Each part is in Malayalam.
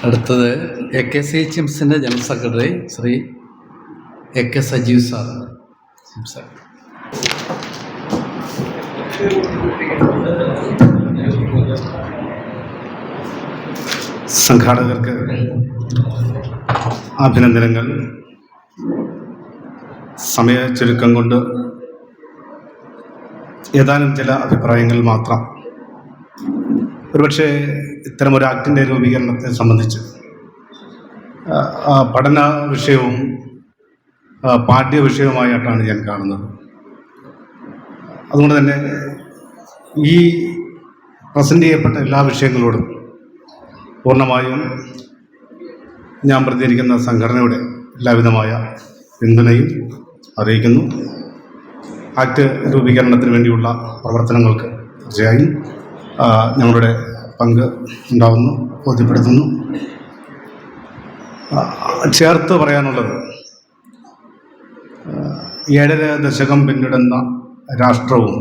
അടുത്തത് AKCHMSന്റെ general secretary Shri AK Sajeev sir സംസാരിക്കും. സംഘാടകർക്ക് അഭിനന്ദനങ്ങൾ. സമയച്ചുരുക്കം കൊണ്ട് ഏതാനും ചില അഭിപ്രായങ്ങൾ മാത്രം. ഒരുപക്ഷെ ഇത്തരമൊരു ആക്ടിൻ്റെ രൂപീകരണത്തെ സംബന്ധിച്ച് പഠന വിഷയവും പാഠ്യ വിഷയവുമായിട്ടാണ് ഞാൻ കാണുന്നത്. അതുകൊണ്ട് തന്നെ ഈ പ്രസൻറ്റ് ചെയ്യപ്പെട്ട എല്ലാ വിഷയങ്ങളോടും പൂർണ്ണമായും ഞാൻ പ്രതികരിക്കുന്ന സംഘടനയുടെ എല്ലാവിധമായ പിന്തുണയും അറിയിക്കുന്നു. ആക്ട് രൂപീകരണത്തിന് വേണ്ടിയുള്ള പ്രവർത്തനങ്ങൾക്ക് തീർച്ചയായും ഞങ്ങളുടെ പങ്ക് ഉണ്ടാവുന്നു, ബോധ്യപ്പെടുത്തുന്നു. ചേർത്ത് പറയാനുള്ളത്, 7.5 ദശകം പിന്നിടുന്ന രാഷ്ട്രവും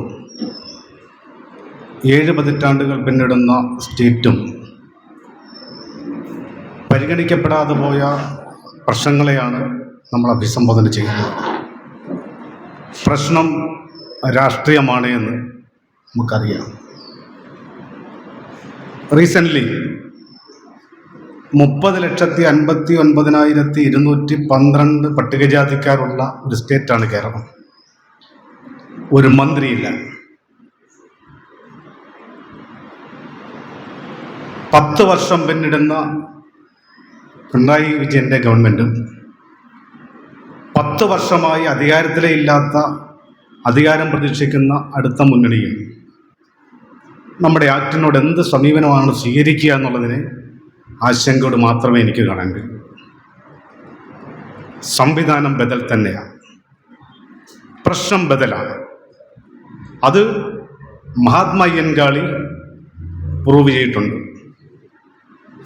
7 പതിറ്റാണ്ടുകൾ പിന്നിടുന്ന സ്റ്റേറ്റും പരിഗണിക്കപ്പെടാതെ പോയ പ്രശ്നങ്ങളെയാണ് നമ്മൾ അഭിസംബോധന ചെയ്യുന്നത്. പ്രശ്നം രാഷ്ട്രീയമാണ് എന്ന് നമുക്കറിയാം. റീസെൻ്റ്ലി 30,59,212 പട്ടികജാതിക്കാരുള്ള ഒരു സ്റ്റേറ്റാണ് കേരളം. ഒരു മന്ത്രിയില്ല. 10 വർഷം പിന്നിടുന്ന പിണറായി വിജയൻ്റെ ഗവൺമെൻറ്റും 10 വർഷമായി അധികാരത്തിലേ ഇല്ലാത്ത, അധികാരം പ്രതീക്ഷിക്കുന്ന അടുത്ത മുന്നണിയും നമ്മുടെ ആക്ടിനോട് എന്ത് സമീപനമാണ് സ്വീകരിക്കുക എന്നുള്ളതിന് ആശങ്കയോട് മാത്രമേ എനിക്ക് കാണാൻ കഴിയൂ. സംവിധാനം ബദൽ തന്നെയാണ്, പ്രശ്നം ബദലാണ്. അത് മഹാത്മാ അയ്യൻകാളി പ്രൂവ് ചെയ്തിട്ടുണ്ട്.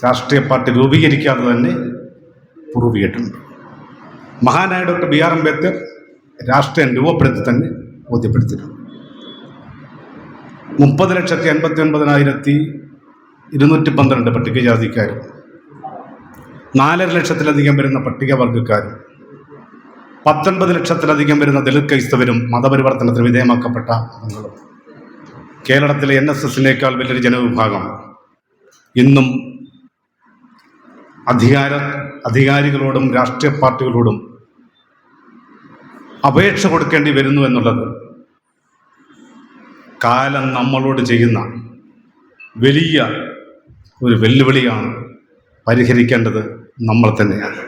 രാഷ്ട്രീയ പാർട്ടി രൂപീകരിക്കാതെ തന്നെ പ്രൂവ് ചെയ്തിട്ടുണ്ട്. മഹാനായ ഡോക്ടർ BR അംബേദ്കർ രാഷ്ട്രീയം രൂപപ്പെടുത്തി തന്നെ ബോധ്യപ്പെടുത്തിയിട്ടുണ്ട്. 30,59,212 പട്ടികജാതിക്കാരും 4.5 ലക്ഷത്തിലധികം വരുന്ന പട്ടികവർഗക്കാരും 19 ലക്ഷത്തിലധികം വരുന്ന ദളിത് ക്രൈസ്തവരും മതപരിവർത്തനത്തിന് വിധേയമാക്കപ്പെട്ട അംഗങ്ങളും കേരളത്തിലെ NSSനേക്കാൾ വലിയൊരു ജനവിഭാഗം ഇന്നും അധികാരികളോടും രാഷ്ട്രീയ പാർട്ടികളോടും അപേക്ഷ കൊടുക്കേണ്ടി വരുന്നു എന്നുള്ളത് കാലം നമ്മളോട് ചെയ്യുന്ന വലിയ ഒരു വെല്ലുവിളിയാണ്. പരിഹരിക്കേണ്ടത് നമ്മൾ തന്നെയാണ്.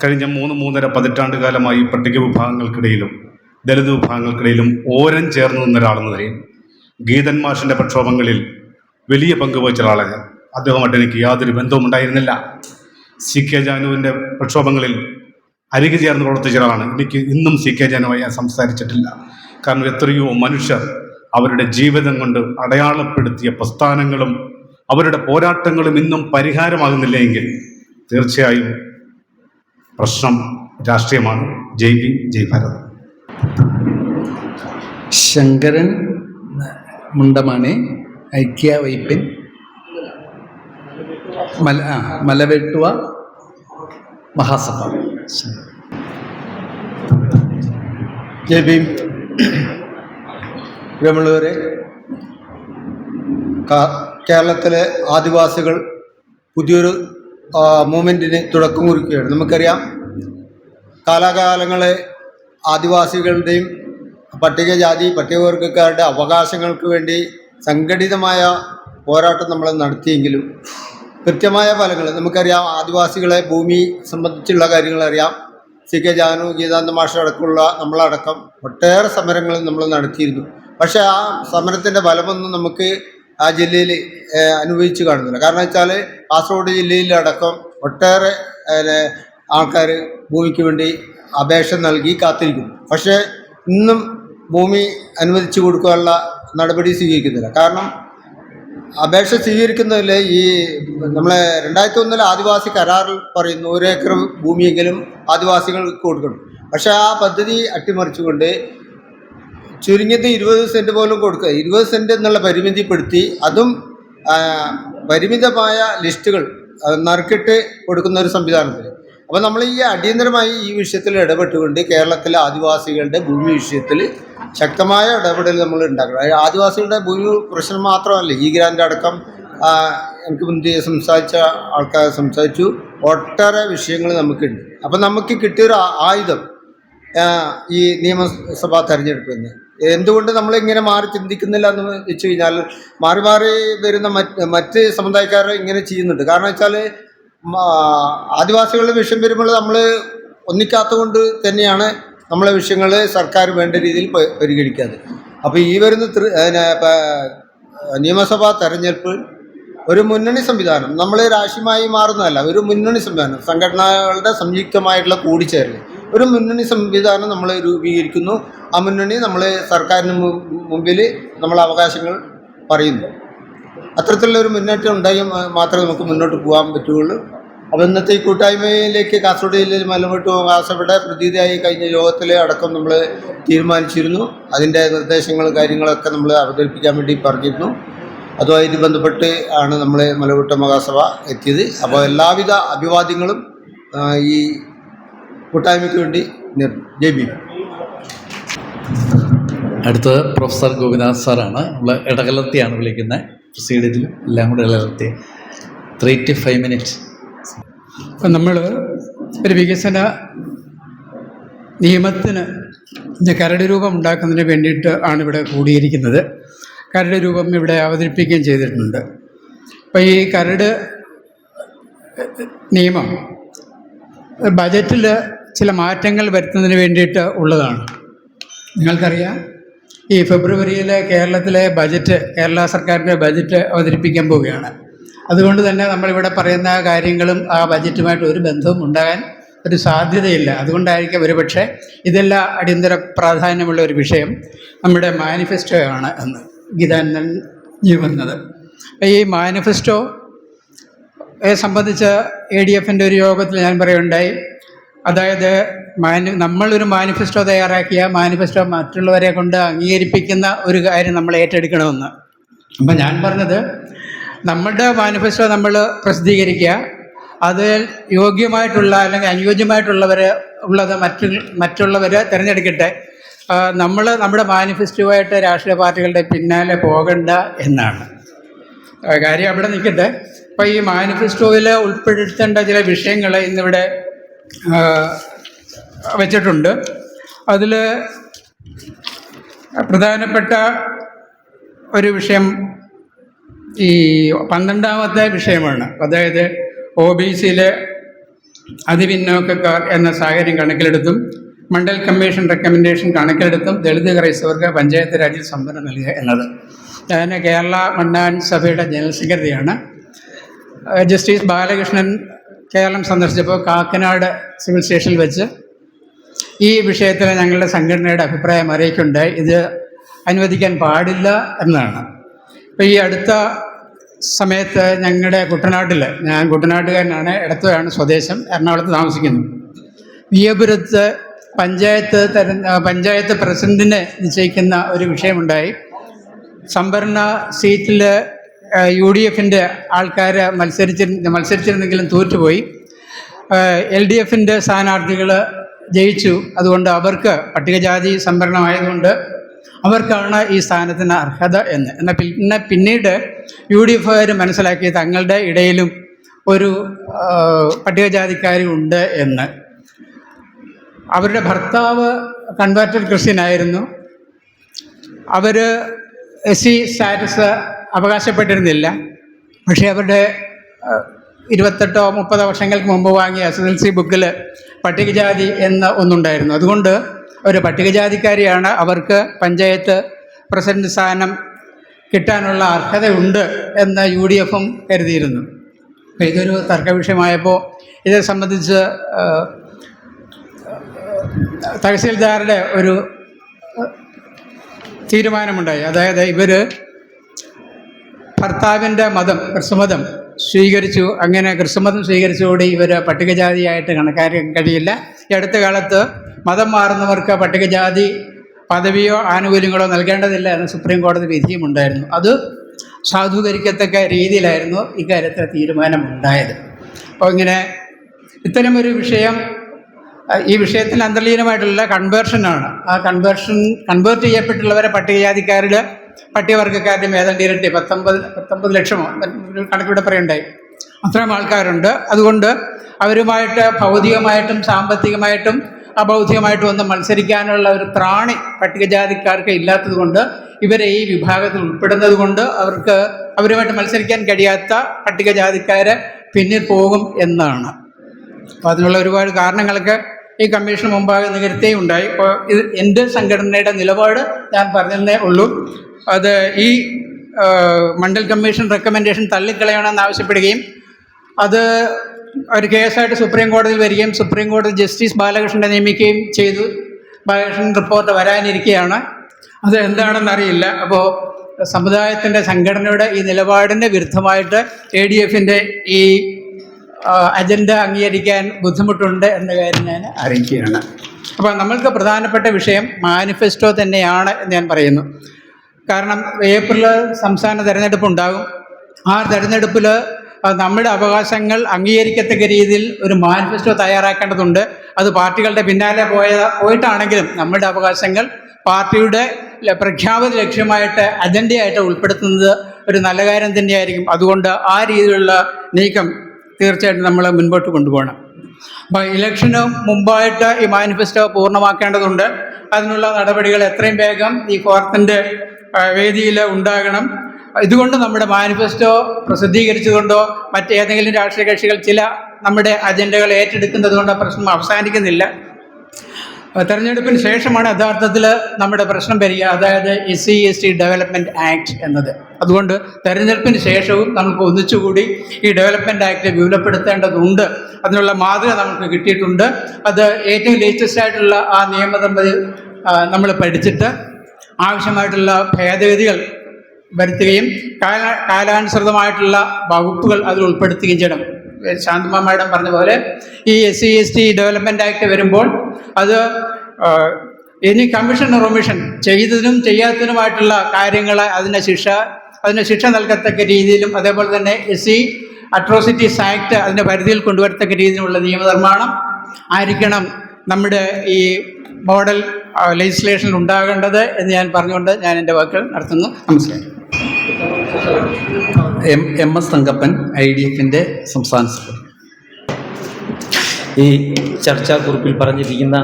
കഴിഞ്ഞ 3-3.5 പതിറ്റാണ്ട് കാലമായി പട്ടിക വിഭാഗങ്ങൾക്കിടയിലും ദളിത് വിഭാഗങ്ങൾക്കിടയിലും ഓരം ചേർന്ന് നിന്ന ഒരാളെന്ന നിലയിൽ ഗീതൻ മാഷിൻ്റെ പ്രക്ഷോഭങ്ങളിൽ വലിയ പങ്ക് വഹിച്ച ഒരാളാണ്. അദ്ദേഹമായിട്ട് എനിക്ക് യാതൊരു ബന്ധവും ഉണ്ടായിരുന്നില്ല. CK ജാനുവിൻ്റെ പ്രക്ഷോഭങ്ങളിൽ അരികു ചേർന്ന് പ്രവർത്തിച്ച ഒരാളാണ്. എനിക്ക് ഇന്നും CK ജാനുവായി ഞാൻ സംസാരിച്ചിട്ടില്ല. കാരണം എത്രയോ മനുഷ്യർ അവരുടെ ജീവിതം കൊണ്ട് അടയാളപ്പെടുത്തിയ പ്രസ്ഥാനങ്ങളും അവരുടെ പോരാട്ടങ്ങളും ഇന്നും പരിഹാരമാകുന്നില്ല എങ്കിൽ തീർച്ചയായും പ്രശ്നം രാഷ്ട്രീയമാണ്. ജയ് ഭീം, ജയ് ഭാരത്. ശങ്കരൻ മുണ്ടമാണി, ഐക്യ വൈപ്പിൻ, മലവെട്ടുവ മഹാസഭ. ജയ് ഭീം. പ്രിയമുള്ളവരെ, കേരളത്തിലെ ആദിവാസികൾ പുതിയൊരു മൂവ്മെൻറ്റിന് തുടക്കം കുറിക്കുകയാണ്. നമുക്കറിയാം, കാലാകാലങ്ങളെ ആദിവാസികളുടെയും പട്ടികജാതി പട്ടികവർഗക്കാരുടെ അവകാശങ്ങൾക്ക് വേണ്ടി സംഘടിതമായ പോരാട്ടം നമ്മൾ നടത്തിയെങ്കിലും കൃത്യമായ ഫലങ്ങൾ നമുക്കറിയാം. ആദിവാസികളെ ഭൂമി സംബന്ധിച്ചുള്ള കാര്യങ്ങൾ അറിയാം. CK ജാനു, ഗീതാനന്ദ മാഷ് അടക്കമുള്ള നമ്മളടക്കം ഒട്ടേറെ സമരങ്ങൾ നമ്മൾ നടത്തിയിരുന്നു. പക്ഷേ ആ സമരത്തിൻ്റെ ഫലമൊന്നും നമുക്ക് ആ ജില്ലയിൽ അനുഭവിച്ച് കാണുന്നില്ല. കാരണം വെച്ചാൽ കാസർഗോഡ് ജില്ലയിലടക്കം ഒട്ടേറെ ആൾക്കാർ ഭൂമിക്ക് വേണ്ടി അപേക്ഷ നൽകി കാത്തിരിക്കുന്നു. പക്ഷേ ഇന്നും ഭൂമി അനുവദിച്ചു കൊടുക്കാനുള്ള നടപടി സ്വീകരിക്കുന്നില്ല. കാരണം അപേക്ഷ സ്വീകരിക്കുന്നതിൽ ഈ നമ്മളെ 2001 ആദിവാസി കരാറിൽ പറയുന്നു 1 ഏക്കർ ഭൂമിയെങ്കിലും ആദിവാസികൾക്ക് കൊടുക്കണം. പക്ഷേ ആ പദ്ധതി അട്ടിമറിച്ചുകൊണ്ട് ചുരുങ്ങിയത് 20 സെൻറ്റ് പോലും കൊടുക്കുക, 20 സെൻറ്റ് എന്നുള്ള പരിമിതിപ്പെടുത്തി അതും പരിമിതമായ ലിസ്റ്റുകൾ നറുക്കിട്ട് കൊടുക്കുന്ന ഒരു സംവിധാനത്തിൽ. അപ്പോൾ നമ്മൾ ഈ അടിയന്തരമായി ഈ വിഷയത്തിൽ ഇടപെട്ടുകൊണ്ട് കേരളത്തിലെ ആദിവാസികളുടെ ഭൂമി വിഷയത്തിൽ ശക്തമായ ഇടപെടൽ നമ്മൾ ഉണ്ടാക്കണം. ആദിവാസികളുടെ ഭൂമി പ്രശ്നം മാത്രമല്ല, ഈ ഗ്രാൻഡ് അടക്കം എനിക്ക് മുൻപ് സംസാരിച്ച ആൾക്കാർ സംസാരിച്ചു, ഒട്ടേറെ വിഷയങ്ങൾ നമുക്കുണ്ട്. അപ്പം നമുക്ക് കിട്ടിയൊരു ആയുധം ഈ നിയമസഭാ തെരഞ്ഞെടുപ്പ്. എന്തുകൊണ്ട് നമ്മളിങ്ങനെ മാറി ചിന്തിക്കുന്നില്ല എന്ന് വെച്ച് കഴിഞ്ഞാൽ, മാറി മാറി വരുന്ന മറ്റ് സമുദായക്കാരെ ഇങ്ങനെ ചെയ്യുന്നുണ്ട്. കാരണം വെച്ചാൽ ആദിവാസികളുടെ വിഷയം വരുമ്പോൾ നമ്മൾ ഒന്നിക്കാത്തത് കൊണ്ട് തന്നെയാണ് നമ്മളെ വിഷയങ്ങൾ സർക്കാർ വേണ്ട രീതിയിൽ പരിഗണിക്കാതെ. അപ്പോൾ ഈ വരുന്ന നിയമസഭാ തെരഞ്ഞെടുപ്പ് ഒരു മുന്നണി സംവിധാനം, നമ്മൾ രാഷ്ട്രീയമായി മാറുന്നതല്ല, ഒരു മുന്നണി സംവിധാനം, സംഘടനകളുടെ സംയുക്തമായിട്ടുള്ള കൂടിച്ചേരൽ, ഒരു മുന്നണി സംവിധാനം നമ്മൾ രൂപീകരിക്കുന്നു. ആ മുന്നണി നമ്മൾ സർക്കാരിന് മുമ്പിൽ നമ്മളെ അവകാശങ്ങൾ പറയുന്നു. അത്തരത്തിലുള്ള ഒരു മുന്നേറ്റം ഉണ്ടായി മാത്രമേ നമുക്ക് മുന്നോട്ട് പോകാൻ പറ്റുകയുള്ളൂ. അപ്പോൾ ഇന്നത്തെ ഈ കൂട്ടായ്മയിലേക്ക് കാസർഗോഡ് ജില്ലയിൽ മലമൂട്ട് കാസർഗോഡ് പ്രതിനിധിയായി കഴിഞ്ഞ യോഗത്തിൽ അടക്കം നമ്മൾ തീരുമാനിച്ചിരുന്നു. അതിൻ്റെ നിർദ്ദേശങ്ങളും കാര്യങ്ങളൊക്കെ നമ്മൾ അവതരിപ്പിക്കാൻ വേണ്ടി പറഞ്ഞിരുന്നു. അതുമായിട്ട് ബന്ധപ്പെട്ട് ആണ് നമ്മൾ മലമൂട്ട് മഹാസഭ എത്തിയത്. അപ്പോൾ എല്ലാവിധ അഭിവാദ്യങ്ങളും ഈ കൂട്ടായ്മയ്ക്ക് വേണ്ടി ജയ് ഭീം. അടുത്തത് പ്രൊഫസർ ഗോപിനാഥ് സാറാണ്. നമ്മൾ ഇടകലർത്തിയാണ് വിളിക്കുന്നത്. പ്രൊസീഡിയറിൽ എല്ലാം കൂടെ ഇടകലർത്തി 3 to 5 minutes. അപ്പം നമ്മൾ ഒരു വികസന നിയമത്തിന് കരട് രൂപം ഉണ്ടാക്കുന്നതിന് വേണ്ടിയിട്ട് ആണ് ഇവിടെ കൂടിയിരിക്കുന്നത്. കരട് രൂപം ഇവിടെ അവതരിപ്പിക്കുകയും ചെയ്തിട്ടുണ്ട്. അപ്പോൾ ഈ കരട് നിയമം ബജറ്റിൽ ചില മാറ്റങ്ങൾ വരുത്തുന്നതിന് വേണ്ടിയിട്ട് ഉള്ളതാണ്. നിങ്ങൾക്കറിയാം, ഈ ഫെബ്രുവരിയിൽ കേരളത്തിലെ ബജറ്റ്, കേരള സർക്കാരിൻ്റെ ബജറ്റ് അവതരിപ്പിക്കാൻ പോവുകയാണ്. അതുകൊണ്ട് തന്നെ നമ്മളിവിടെ പറയുന്ന കാര്യങ്ങളും ആ ബജറ്റുമായിട്ട് ഒരു ബന്ധവും ഉണ്ടാകാൻ ഒരു സാധ്യതയില്ല. അതുകൊണ്ടായിരിക്കും ഒരുപക്ഷെ ഇതെല്ലാം അടിയന്തര പ്രാധാന്യമുള്ള ഒരു വിഷയം നമ്മുടെ മാനിഫെസ്റ്റോ ആണ് എന്ന് ഗീതാനന്ദൻ വന്നത്. ഈ മാനിഫെസ്റ്റോയെ സംബന്ധിച്ച് ADF-ൻ്റെ ഒരു യോഗത്തിൽ ഞാൻ പറയുകയുണ്ടായി. അതായത് നമ്മളൊരു മാനിഫെസ്റ്റോ തയ്യാറാക്കിയ മാനിഫെസ്റ്റോ മറ്റുള്ളവരെ കൊണ്ട് അംഗീകരിപ്പിക്കുന്ന ഒരു കാര്യം നമ്മൾ ഏറ്റെടുക്കണമെന്ന്. അപ്പം ഞാൻ പറഞ്ഞത്, നമ്മളുടെ മാനിഫെസ്റ്റോ നമ്മൾ പ്രസിദ്ധീകരിക്കുക, അത് യോഗ്യമായിട്ടുള്ള അല്ലെങ്കിൽ അനുയോജ്യമായിട്ടുള്ളത് മറ്റുള്ളവർ തിരഞ്ഞെടുക്കട്ടെ. നമ്മുടെ മാനിഫെസ്റ്റോയായിട്ട് രാഷ്ട്രീയ പാർട്ടികളുടെ പിന്നാലെ പോകണ്ട എന്നാണ് കാര്യം. അവിടെ നിൽക്കട്ടെ. അപ്പോൾ ഈ മാനിഫെസ്റ്റോയിൽ ഉൾപ്പെടുത്തേണ്ട ചില വിഷയങ്ങൾ ഇന്നിവിടെ വച്ചിട്ടുണ്ട്. അതിൽ പ്രധാനപ്പെട്ട ഒരു വിഷയം ഈ 12ാമത്തെ വിഷയമാണ്. അതായത് OBC-യിലെ അതിപിന്നോക്കക്കാർ എന്ന സാഹചര്യം കണക്കിലെടുത്തും മണ്ഡൽ കമ്മീഷൻ റെക്കമെൻഡേഷൻ കണക്കിലെടുത്തും ദളിത് ക്രൈസ്തവർക്ക് പഞ്ചായത്ത് രാജിൽ സംവരണം നൽകുക എന്നത്. ഞാൻ കേരള മണ്ണാൻ സഭയുടെ ജനറൽ സെക്രട്ടറിയാണ്. ജസ്റ്റിസ് ബാലകൃഷ്ണൻ കേരളം സന്ദർശിച്ചപ്പോൾ കാക്കനാട് സിവിൽ സ്റ്റേഷനിൽ വെച്ച് ഈ വിഷയത്തിൽ ഞങ്ങളുടെ സംഘടനയുടെ അഭിപ്രായം അറിയിക്കുകയുണ്ടായി. ഇത് അനുവദിക്കാൻ പാടില്ല എന്നാണ്. ഇപ്പോൾ ഈ അടുത്ത സമയത്ത് ഞങ്ങളുടെ കുട്ടനാട്ടിൽ, ഞാൻ കുട്ടനാട്ടുകാരനാണ്, ഇടത്തുകയാണ് സ്വദേശം, എറണാകുളത്ത് താമസിക്കുന്നു. വിയപുരത്ത് പഞ്ചായത്ത് പ്രസിഡന്റിനെ നിശ്ചയിക്കുന്ന ഒരു വിഷയമുണ്ടായി. സംവരണ സീറ്റിൽ UDF-ൻ്റെ ആൾക്കാർ മത്സരിച്ചിരുന്നെങ്കിലും തോറ്റുപോയി. LDF-ൻ്റെ സ്ഥാനാർത്ഥികൾ ജയിച്ചു. അതുകൊണ്ട് അവർക്ക് പട്ടികജാതി സംവരണമായതുകൊണ്ട് അവർക്കാണ് ഈ സ്ഥാനത്തിന് അർഹത എന്ന്. എന്നാൽ പിന്നീട് UDF-കാർ മനസ്സിലാക്കി തങ്ങളുടെ ഇടയിലും ഒരു പട്ടികജാതിക്കാരുണ്ട് എന്ന്. അവരുടെ ഭർത്താവ് കൺവേർട്ടഡ് ക്രിസ്ത്യനായിരുന്നു. അവർ SC സ്റ്റാറ്റസ് അവകാശപ്പെട്ടിരുന്നില്ല. പക്ഷേ അവരുടെ 28-30 വർഷങ്ങൾക്ക് മുമ്പ് വാങ്ങിയ SSLC ബുക്കിൽ പട്ടികജാതി എന്ന ഒന്നുണ്ടായിരുന്നു. അതുകൊണ്ട് ഒരു പട്ടികജാതിക്കാരിയാണ്, അവർക്ക് പഞ്ചായത്ത് പ്രസിഡന്റ് സ്ഥാനം കിട്ടാനുള്ള അർഹതയുണ്ട് എന്ന് UDF-ഉം കരുതിയിരുന്നു. അപ്പോൾ ഇതൊരു തർക്ക വിഷയമായപ്പോൾ ഇതേ സംബന്ധിച്ച് തഹസീൽദാരുടെ ഒരു തീരുമാനമുണ്ടായി. അതായത് ഇവർ ഭർത്താവിൻ്റെ മതം, ക്രിസ്തുമതം സ്വീകരിച്ചു. അങ്ങനെ ക്രിസ്തുമതം സ്വീകരിച്ചുകൂടി ഇവർ പട്ടികജാതിയായിട്ട് കണക്കാക്കാൻ കഴിയില്ല. ഈ അടുത്ത കാലത്ത് മതം മാറുന്നവർക്ക് പട്ടികജാതി പദവിയോ ആനുകൂല്യങ്ങളോ നൽകേണ്ടതില്ല എന്ന് സുപ്രീം കോടതി വിധിയുമുണ്ടായിരുന്നു. അത് സാധൂകരിക്കത്തക്ക രീതിയിലായിരുന്നു ഇക്കാര്യത്തിൽ തീരുമാനമുണ്ടായത്. അപ്പോൾ ഇങ്ങനെ ഇത്തരമൊരു വിഷയം, ഈ വിഷയത്തിൽ അന്തർലീനമായിട്ടുള്ള കൺവേർഷനാണ്. ആ കൺവേർട്ട് ചെയ്യപ്പെട്ടുള്ളവരെ പട്ടികവർഗ്ഗക്കാരുടെയും ഏതാണ്ട് ഇരട്ടി 19 ലക്ഷമോ കണക്കിവിടെ പറയുണ്ടായി, അത്രയും ആൾക്കാരുണ്ട്. അതുകൊണ്ട് അവരുമായിട്ട് ഭൗതികമായിട്ടും സാമ്പത്തികമായിട്ടും അബൗദ്ധികമായിട്ടും ഒന്നും മത്സരിക്കാനുള്ള ഒരു ത്രാണി പട്ടികജാതിക്കാർക്ക് ഇല്ലാത്തത് കൊണ്ട് ഇവരെ ഈ വിഭാഗത്തിൽ ഉൾപ്പെടുന്നത് കൊണ്ട് അവരുമായിട്ട് മത്സരിക്കാൻ കഴിയാത്ത പട്ടികജാതിക്കാര് പിന്നിൽ പോകും എന്നാണ്. അപ്പോൾ അതിനുള്ള ഒരുപാട് കാരണങ്ങളൊക്കെ ഈ കമ്മീഷന് മുമ്പാകെ നികരുത്തേ ഉണ്ടായി. ഇപ്പോൾ ഇത് എൻ്റെ സംഘടനയുടെ നിലപാട് ഞാൻ പറഞ്ഞതേ ഉള്ളൂ. അത് ഈ മണ്ഡൽ കമ്മീഷൻ റെക്കമെൻഡേഷൻ തള്ളിക്കളയണമെന്ന് ആവശ്യപ്പെടുകയും അത് ഒരു കേസായിട്ട് സുപ്രീം കോടതിയിൽ വരികയും സുപ്രീം കോടതി ജസ്റ്റിസ് ബാലകൃഷ്ണനെ നിയമിക്കുകയും ചെയ്തു. ബാലകൃഷ്ണൻ റിപ്പോർട്ട് വരാനിരിക്കുകയാണ്. അത് എന്താണെന്നറിയില്ല. അപ്പോൾ സമുദായത്തിൻ്റെ സംഘടനയുടെ ഈ നിലപാടിന് വിരുദ്ധമായിട്ട് ADF-ൻ്റെ ഈ അജണ്ട അംഗീകരിക്കാൻ ബുദ്ധിമുട്ടുണ്ട് എന്ന കാര്യം ഞാൻ അറിയിക്കുകയാണ്. അപ്പോൾ നമ്മൾക്ക് പ്രധാനപ്പെട്ട വിഷയം മാനിഫെസ്റ്റോ തന്നെയാണ് എന്ന് ഞാൻ പറയുന്നു. കാരണം ഏപ്രിൽ സംസ്ഥാന തെരഞ്ഞെടുപ്പ് ഉണ്ടാകും. ആ തെരഞ്ഞെടുപ്പിൽ നമ്മുടെ അവകാശങ്ങൾ അംഗീകരിക്കത്തക്ക രീതിയിൽ ഒരു മാനിഫെസ്റ്റോ തയ്യാറാക്കേണ്ടതുണ്ട്. അത് പാർട്ടികളുടെ പിന്നാലെ പോയിട്ടാണെങ്കിലും നമ്മുടെ അവകാശങ്ങൾ പാർട്ടിയുടെ പ്രഖ്യാപിത ലക്ഷ്യമായിട്ട് അജണ്ടയായിട്ട് ഉൾപ്പെടുത്തുന്നത് ഒരു നല്ല കാര്യം തന്നെയായിരിക്കും. അതുകൊണ്ട് ആ രീതിയിലുള്ള നീക്കം തീർച്ചയായിട്ടും നമ്മൾ മുൻപോട്ട് കൊണ്ടുപോകണം. അപ്പോൾ ഇലക്ഷന് മുമ്പായിട്ട് ഈ മാനിഫെസ്റ്റോ പൂർണ്ണമാക്കേണ്ടതുണ്ട്. അതിനുള്ള നടപടികൾ എത്രയും വേഗം ഈ ഫോറത്തിൻ്റെ വേദിയിൽ ഉണ്ടാകണം. ഇതുകൊണ്ട് നമ്മുടെ മാനിഫെസ്റ്റോ പ്രസിദ്ധീകരിച്ചുകൊണ്ടോ മറ്റേതെങ്കിലും രാഷ്ട്രീയ കക്ഷികൾ ചില നമ്മുടെ അജണ്ടകൾ ഏറ്റെടുക്കുന്നത് കൊണ്ടോ പ്രശ്നം അവസാനിക്കുന്നില്ല. തെരഞ്ഞെടുപ്പിന് ശേഷമാണ് യഥാർത്ഥത്തിൽ നമ്മുടെ പ്രശ്നം വരിക, അതായത് SC/ST ഡെവലപ്മെൻറ്റ് ആക്ട് എന്നത്. അതുകൊണ്ട് തെരഞ്ഞെടുപ്പിന് ശേഷവും നമുക്ക് ഒന്നിച്ചുകൂടി ഈ ഡെവലപ്മെൻറ്റ് ആക്ട് വിപുലപ്പെടുത്തേണ്ടതുണ്ട്. അതിനുള്ള മാതൃക നമുക്ക് കിട്ടിയിട്ടുണ്ട്. അത് ഏറ്റവും ലേറ്റസ്റ്റ് ആയിട്ടുള്ള ആ നിയമനിർമ്മിതി നമ്മൾ പഠിച്ചിട്ട് ആവശ്യമായിട്ടുള്ള ഭേദഗതികൾ വരുത്തുകയും കാലാനുസൃതമായിട്ടുള്ള വകുപ്പുകൾ അതിൽ ഉൾപ്പെടുത്തുകയും ചെയ്യണം. ശാന്തമ്മ മാഡം പറഞ്ഞ പോലെ ഈ SC/ST ഡെവലപ്മെൻറ്റ് ആക്ട് വരുമ്പോൾ അത് ഇനി കമ്മീഷൻ റൊമിഷൻ ചെയ്തതിനും ചെയ്യാത്തതിനുമായിട്ടുള്ള കാര്യങ്ങൾ അതിന് ശിക്ഷ നൽകത്തക്ക രീതിയിലും, അതേപോലെ തന്നെ SC അട്രോസിറ്റീസ് ആക്ട് അതിൻ്റെ പരിധിയിൽ കൊണ്ടുവരത്തക്ക രീതിയിലുള്ള നിയമനിർമ്മാണം ആയിരിക്കണം നമ്മുടെ ഈ മോഡൽ ലെജിസ്ലേഷനിൽ ഉണ്ടാകേണ്ടത് എന്ന് ഞാൻ പറഞ്ഞുകൊണ്ട് ഞാൻ എൻ്റെ വാക്കുകൾ നടത്തുന്നു. നമസ്കാരം. MS തങ്കപ്പൻ, IDF-ൻ്റെ സംസ്ഥാന സെക്രട്ടറി. ഈ ചർച്ചാക്കുറിപ്പിൽ പറഞ്ഞിരിക്കുന്ന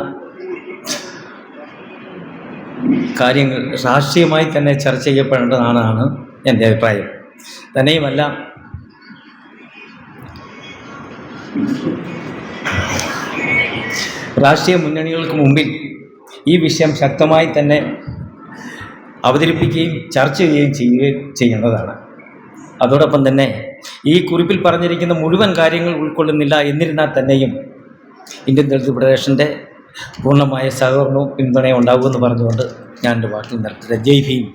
കാര്യങ്ങൾ രാഷ്ട്രീയമായി തന്നെ ചർച്ച ചെയ്യപ്പെടേണ്ടതാണെന്നാണ് എൻ്റെ അഭിപ്രായം. തന്നെയുമല്ല, രാഷ്ട്രീയ മുന്നണികൾക്ക് മുമ്പിൽ ഈ വിഷയം ശക്തമായി തന്നെ അവതരിപ്പിക്കുകയും ചർച്ച ചെയ്യുകയും ചെയ്യേണ്ടതാണ്. അതോടൊപ്പം തന്നെ ഈ കുറിപ്പിൽ പറഞ്ഞിരിക്കുന്ന മുഴുവൻ കാര്യങ്ങൾ ഉൾക്കൊള്ളുന്നില്ല. എന്നിരുന്നാൽ തന്നെയും ഇന്ത്യൻ ദളിത് ഫെഡറേഷൻ്റെ പൂർണ്ണമായ സഹകരണവും പിന്തുണയും ഉണ്ടാകുമെന്ന് പറഞ്ഞുകൊണ്ട് ഞാൻ എൻ്റെ വാക്കിൽ നിർത്തുന്നത്. ജയ് ഭീം.